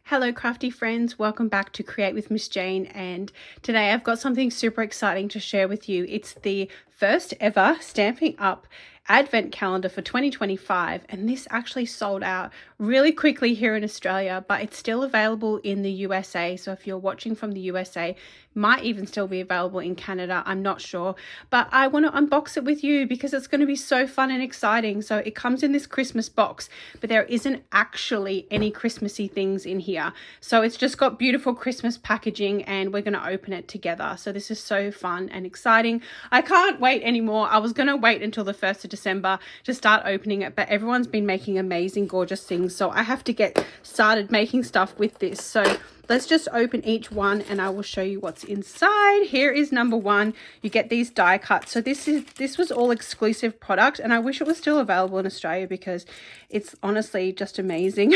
Hello crafty friends, welcome back to Create with Miss Jane, and today I've got something super exciting to share with you. It's the first ever Stampin' Up Advent Calendar for 2025, and this actually sold out really quickly here in Australia, but it's still available in the USA. So if you're watching from the USA, might even still be available in Canada, I'm not sure, but I want to unbox it with you because it's going to be so fun and exciting. So it comes in this Christmas box, but there isn't actually any Christmassy things in here, so it's just got beautiful Christmas packaging and we're going to open it together. So this is so fun and exciting. I can't wait anymore. I was going to wait until the 1st of December to start opening it, but everyone's been making amazing gorgeous things, so I have to get started making stuff with this. So let's just open each one and I will show you what's inside. Here is number one. You get these die cuts. So this was all exclusive product, and I wish it was still available in Australia because it's honestly just amazing.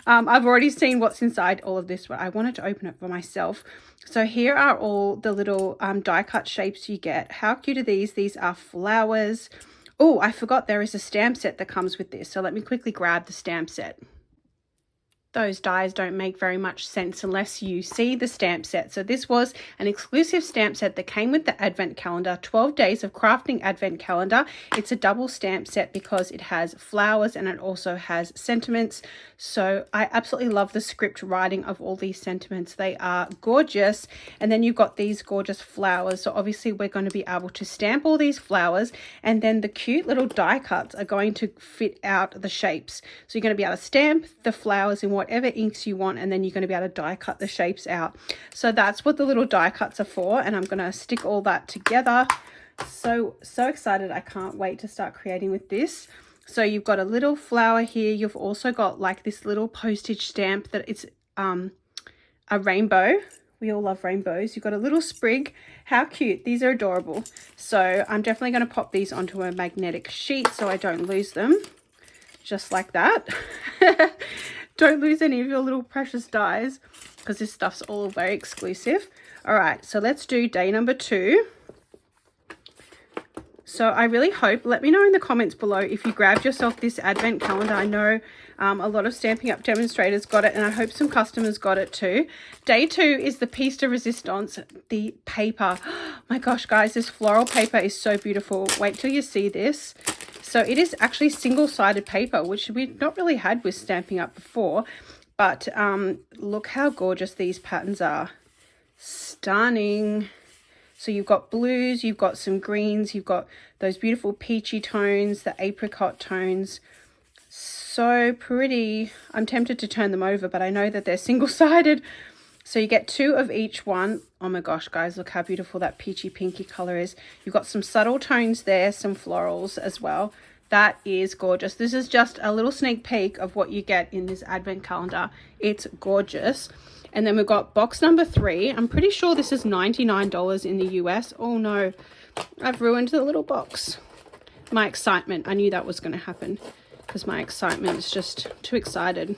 I've already seen what's inside all of this, but I wanted to open it for myself. So here are all the little die cut shapes you get. How cute are these? These are flowers. Oh, I forgot there is a stamp set that comes with this. So let me quickly grab the stamp set. Those dies don't make very much sense unless you see the stamp set. So this was an exclusive stamp set that came with the Advent Calendar, 12 Days of Crafting Advent Calendar. It's a double stamp set because it has flowers and it also has sentiments. So I absolutely love the script writing of all these sentiments. They are gorgeous. And then you've got these gorgeous flowers. So obviously we're going to be able to stamp all these flowers, and then the cute little die cuts are going to fit out the shapes. So you're going to be able to stamp the flowers in whatever inks you want, and then you're going to be able to die cut the shapes out. So that's what the little die cuts are for, and I'm going to stick all that together. So excited. I can't wait to start creating with this. So you've got a little flower here. You've also got like this little postage stamp that it's a rainbow. We all love rainbows. You've got a little sprig. How cute. These are adorable. So I'm definitely going to pop these onto a magnetic sheet so I don't lose them. Just like that. Don't lose any of your little precious dies because this stuff's all very exclusive. All right, so let's do day number 2. So I really hope, let me know in the comments below if you grabbed yourself this Advent Calendar. I know a lot of Stampin' Up demonstrators got it, and I hope some customers got it too. Day 2 is the piece de resistance, the paper. Oh my gosh, guys, this floral paper is so beautiful. Wait till you see this. So it is actually single-sided paper, which we've not really had with Stampin' Up before, but look how gorgeous these patterns are. Stunning. So you've got blues, you've got some greens, you've got those beautiful peachy tones, the apricot tones. So pretty. I'm tempted to turn them over, but I know that they're single-sided. So you get 2 of each one. Oh my gosh, guys, look how beautiful that peachy pinky color is. You've got some subtle tones there, some florals as well. That is gorgeous. This is just a little sneak peek of what you get in this Advent Calendar. It's gorgeous. And then we've got box number 3. I'm pretty sure this is $99 in the US. Oh no, I've ruined the little box. My excitement. I knew that was going to happen because my excitement is just too excited.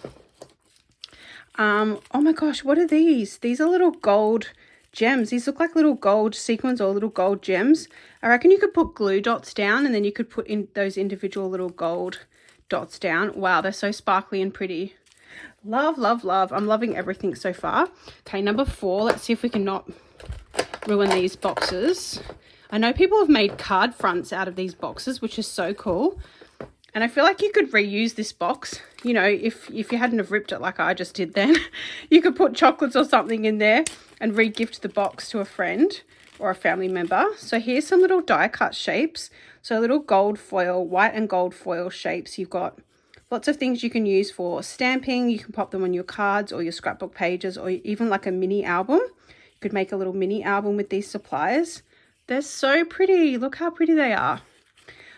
Oh my gosh, what are these? These are little gold gems. These look like little gold sequins or little gold gems. I reckon you could put glue dots down and then you could put in those individual little gold dots down. Wow, they're so sparkly and pretty. Love, love, love. I'm loving everything so far. Okay, number 4. Let's see if we can not ruin these boxes. I know people have made card fronts out of these boxes, which is so cool. And I feel like you could reuse this box. You know, if you hadn't have ripped it like I just did then, you could put chocolates or something in there and re-gift the box to a friend or a family member. So here's some little die cut shapes. So little gold foil, white and gold foil shapes. You've got lots of things you can use for stamping. You can pop them on your cards or your scrapbook pages, or even like a mini album. You could make a little mini album with these supplies. They're so pretty. Look how pretty they are.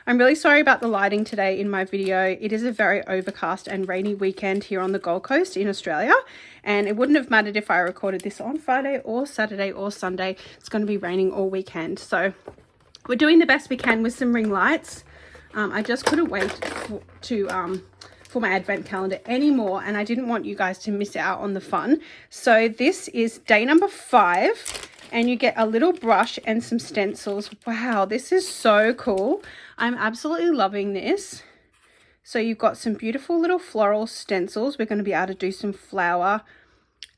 I'm really sorry about the lighting today in my video. It is a very overcast and rainy weekend here on the Gold Coast in Australia, and it wouldn't have mattered if I recorded this on Friday or Saturday or Sunday. It's going to be raining all weekend, so we're doing the best we can with some ring lights. I just couldn't wait for my Advent Calendar anymore, and I didn't want you guys to miss out on the fun. So this is day number 5. And you get a little brush and some stencils. Wow, this is so cool. I'm absolutely loving this. So you've got some beautiful little floral stencils. We're going to be able to do some flower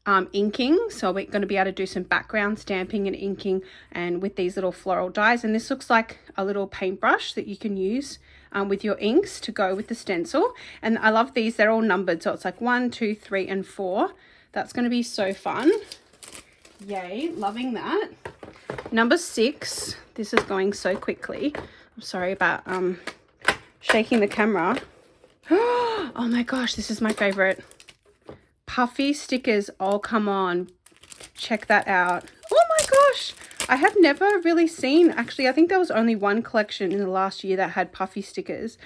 inking, so we're going to be able to do some background stamping and inking and with these little floral dies. And this looks like a little paintbrush that you can use with your inks to go with the stencil. And I love these, they're all numbered, so it's like 1, 2, 3 and 4. That's going to be so fun. Yay, loving that. Number 6, this is going so quickly. I'm sorry about shaking the camera. Oh my gosh, this is my favorite. Puffy stickers. Oh, come on. Check that out. Oh my gosh. I have never really seen, actually, I think there was only one collection in the last year that had puffy stickers.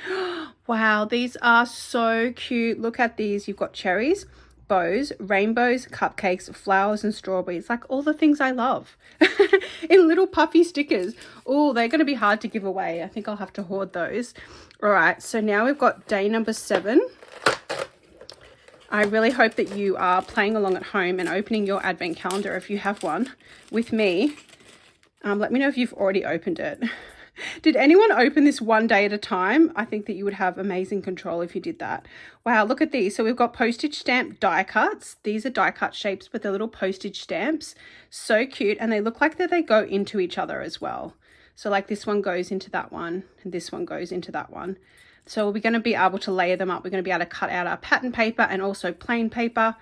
Wow, these are so cute. Look at these. You've got cherries, bows, rainbows, cupcakes, flowers, and strawberries. Like all the things I love in little puffy stickers. Oh, they're going to be hard to give away. I think I'll have to hoard those. All right, so now we've got day number 7. I really hope that you are playing along at home and opening your advent calendar if you have one with me. Let me know if you've already opened it. Did anyone open this one day at a time? I think that you would have amazing control if you did that. Wow, look at these. So we've got postage stamp die cuts. These are die cut shapes, but they're little postage stamps. So cute. And they look like that they go into each other as well. So like this one goes into that one and this one goes into that one. So we're going to be able to layer them up. We're going to be able to cut out our pattern paper and also plain paper.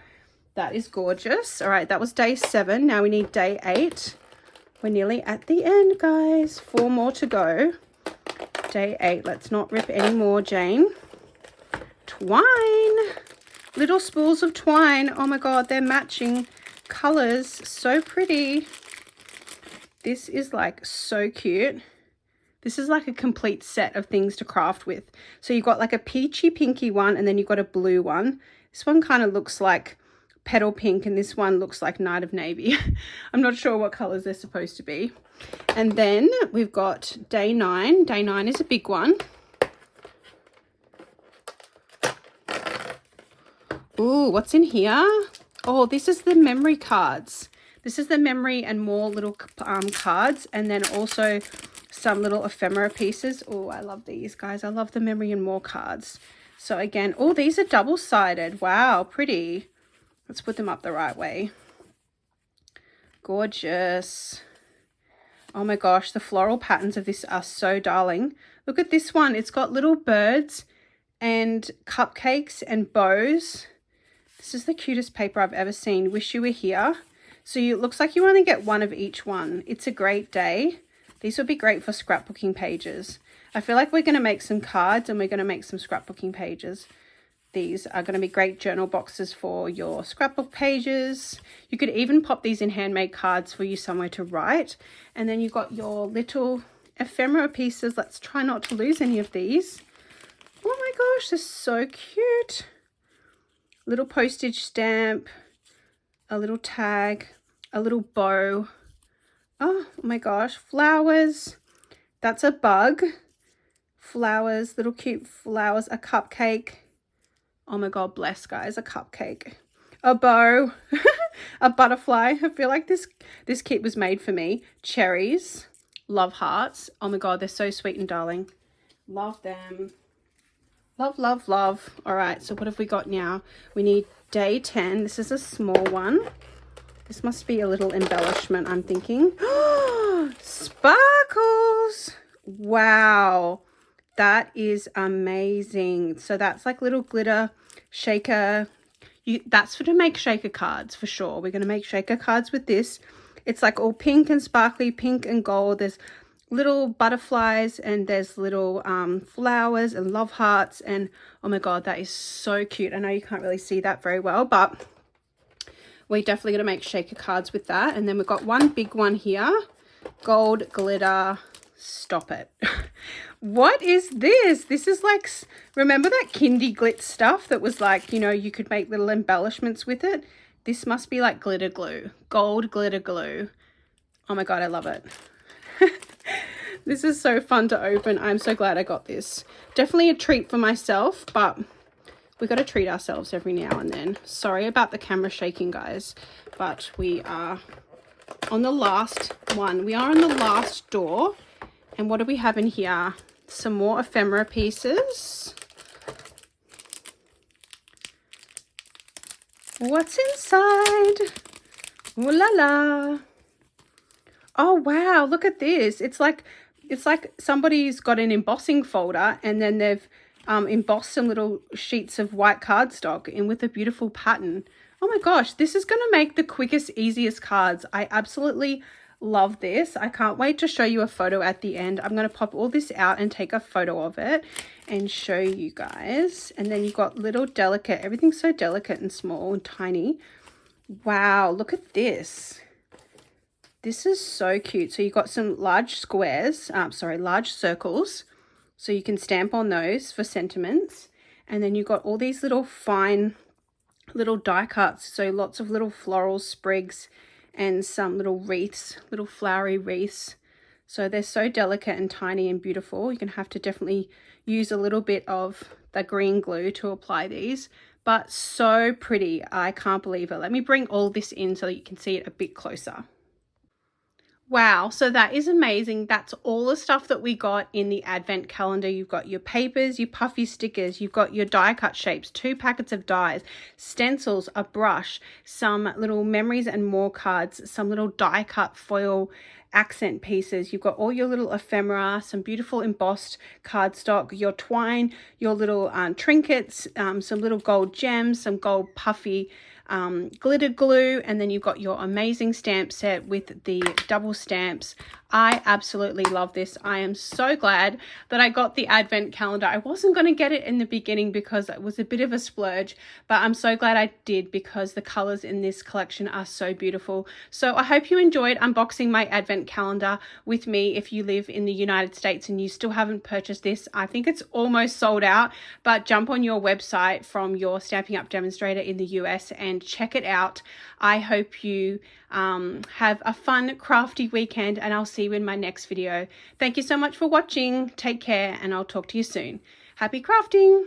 That is gorgeous. All right, that was day 7. Now we need day 8. We're nearly at the end, guys. 4 more to go. Day 8. Let's not rip any more, Jane. Twine. Little spools of twine. Oh my God, they're matching colors. So pretty. This is like so cute. This is like a complete set of things to craft with. So you've got like a peachy pinky one and then you've got a blue one. This one kind of looks like petal pink and this one looks like night of navy. I'm not sure what colors they're supposed to be. And then we've got day 9. Day 9 is a big one. Ooh, what's in here? Oh, this is the memory cards. This is the memory and more little cards, and then also some little ephemera pieces. Oh, I love these, guys. I love the memory and more cards. So again, oh, these are double-sided. Wow, pretty. Let's put them up the right way. Gorgeous. Oh my gosh, the floral patterns of this are so darling. Look at this one. It's got little birds and cupcakes and bows. This is the cutest paper I've ever seen. Wish you were here. So it looks like you only get one of each one. It's a great day. These would be great for scrapbooking pages. I feel like we're going to make some cards and we're going to make some scrapbooking pages. These are going to be great journal boxes for your scrapbook pages. You could even pop these in handmade cards for you somewhere to write. And then you've got your little ephemera pieces. Let's try not to lose any of these. Oh my gosh, they're so cute. Little postage stamp, a little tag, a little bow. Oh my gosh, flowers. That's a bug. Flowers, little cute flowers, a cupcake. Oh my God, bless, guys, a cupcake. A bow, a butterfly. I feel like this kit was made for me. Cherries, love hearts. Oh my God, they're so sweet and darling. Love them. Love, love, love. All right, so what have we got now? We need day 10. This is a small one. This must be a little embellishment, I'm thinking. Sparkles. Wow. That is amazing. So that's like little glitter shaker. That's to make shaker cards for sure. We're going to make shaker cards with this. It's like all pink and sparkly, pink and gold. There's little butterflies and there's little flowers and love hearts. And oh my God, that is so cute. I know you can't really see that very well, but we're definitely going to make shaker cards with that. And then we've got one big one here. Gold glitter. Stop it. What is this? This is like, remember that Kindy Glitz stuff that was like, you know, you could make little embellishments with it? This must be like glitter glue. Gold glitter glue. Oh my God, I love it. This is so fun to open. I'm so glad I got this. Definitely a treat for myself, but we got to treat ourselves every now and then. Sorry about the camera shaking, guys, but we are on the last one. We are on the last door. And what do we have in here? Some more ephemera pieces. What's inside? Ooh la la. Oh wow, look at this. It's like somebody's got an embossing folder and then they've embossed some little sheets of white cardstock in with a beautiful pattern. Oh my gosh, this is going to make the quickest, easiest cards. I absolutely love this. I can't wait to show you a photo at the end. I'm going to pop all this out and take a photo of it and show you guys. And then you've got little delicate, everything's so delicate and small and tiny. Wow, look at this. This is so cute. So you've got some large squares, large circles. So you can stamp on those for sentiments. And then you've got all these little fine little die cuts. So lots of little floral sprigs and some little wreaths, little flowery wreaths. So they're so delicate and tiny and beautiful. You're going to have to definitely use a little bit of the green glue to apply these. But so pretty. I can't believe it. Let me bring all this in so that you can see it a bit closer. Wow, so that is amazing. That's all the stuff that we got in the advent calendar. You've got your papers, your puffy stickers, you've got your die cut shapes, 2 packets of dies, stencils, a brush, some little memories and more cards, some little die cut foil accent pieces. You've got all your little ephemera, some beautiful embossed cardstock, your twine, your little trinkets, some little gold gems, some gold puffy glitter glue, and then you've got your amazing stamp set with the double stamps. I absolutely love this. I am so glad that I got the advent calendar. I wasn't going to get it in the beginning because it was a bit of a splurge, but I'm so glad I did because the colors in this collection are so beautiful. So I hope you enjoyed unboxing my advent calendar with me. If you live in the United States and you still haven't purchased this, I think it's almost sold out, but jump on your website from your Stampin' Up demonstrator in the US and check it out. I hope you have a fun crafty weekend, and I'll see you in my next video. Thank you so much for watching. Take care, and I'll talk to you soon. Happy crafting!